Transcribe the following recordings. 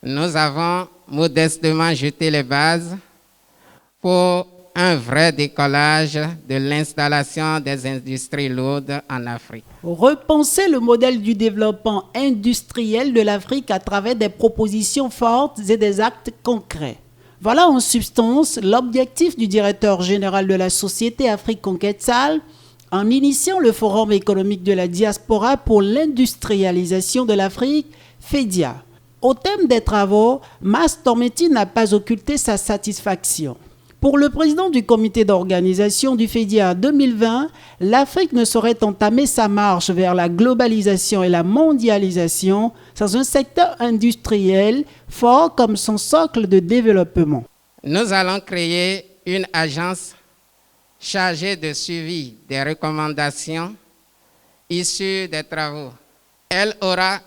nous avons modestement jeté les bases pour un vrai décollage de l'installation des industries lourdes en Afrique. Repenser le modèle du développement industriel de l'Afrique à travers des propositions fortes et des actes concrets. Voilà en substance l'objectif du directeur général de la société Afrique Conquête Sahel en initiant le Forum économique de la diaspora pour l'industrialisation de l'Afrique, FEDIA. Au thème des travaux, Mas Tormeti n'a pas occulté sa satisfaction. Pour le président du comité d'organisation du FEDIA 2020, l'Afrique ne saurait entamer sa marche vers la globalisation et la mondialisation sans un secteur industriel fort comme son socle de développement. Nous allons créer une agence chargée de suivi des recommandations issues des travaux. Elle aura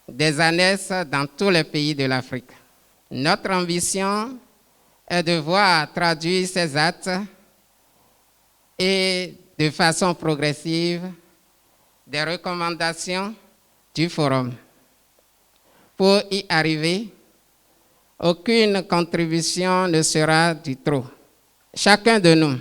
des annexes dans tous les pays de l'Afrique. Notre ambition est de voir traduire ces actes et de façon progressive des recommandations du Forum. Pour y arriver, aucune contribution ne sera du trop. Chacun de nous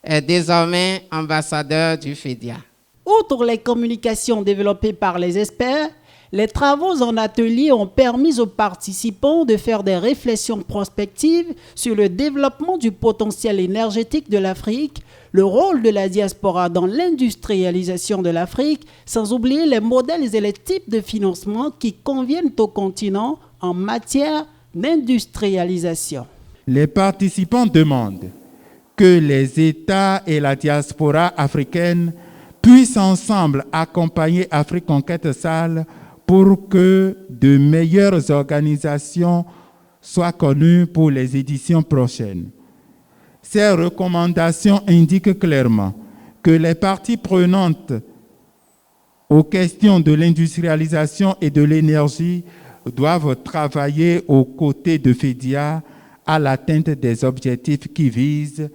est désormais ambassadeur du FEDIA. Outre les communications développées par les experts, les travaux en atelier ont permis aux participants de faire des réflexions prospectives sur le développement du potentiel énergétique de l'Afrique, le rôle de la diaspora dans l'industrialisation de l'Afrique, sans oublier les modèles et les types de financement qui conviennent au continent en matière d'industrialisation. Les participants demandent que les États et la diaspora africaine puissent ensemble accompagner Afrique Conquête Sahel pour que de meilleures organisations soient connues pour les éditions prochaines. Ces recommandations indiquent clairement que les parties prenantes aux questions de l'industrialisation et de l'énergie doivent travailler aux côtés de FEDIA à l'atteinte des objectifs qui visent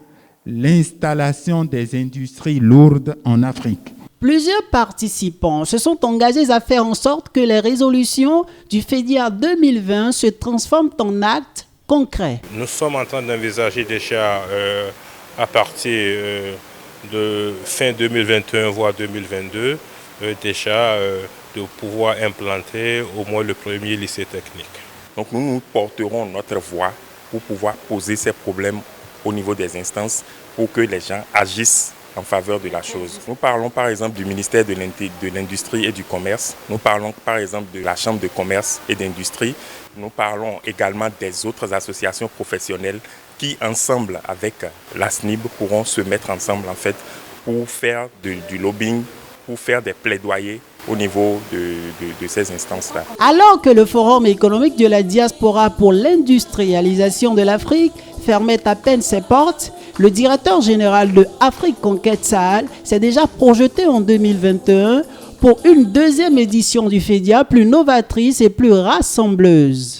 l'installation des industries lourdes en Afrique. Plusieurs participants se sont engagés à faire en sorte que les résolutions du FEDIA 2020 se transforment en actes concrets. Nous sommes en train d'envisager déjà à partir de fin 2021 voire 2022 déjà de pouvoir implanter au moins le premier lycée technique. Donc nous porterons notre voix pour pouvoir poser ces problèmes au niveau des instances pour que les gens agissent en faveur de la chose. Nous parlons par exemple du ministère de l'Industrie et du Commerce. Nous parlons par exemple de la Chambre de commerce et d'industrie. Nous parlons également des autres associations professionnelles qui, ensemble avec la SNIB, pourront se mettre ensemble en fait pour faire du lobbying, pour faire des plaidoyers au niveau de ces instances-là. Alors que le Forum économique de la diaspora pour l'industrialisation de l'Afrique fermait à peine ses portes, le directeur général de Afrique Conquête Sahel s'est déjà projeté en 2021 pour une deuxième édition du FEDIA plus novatrice et plus rassembleuse.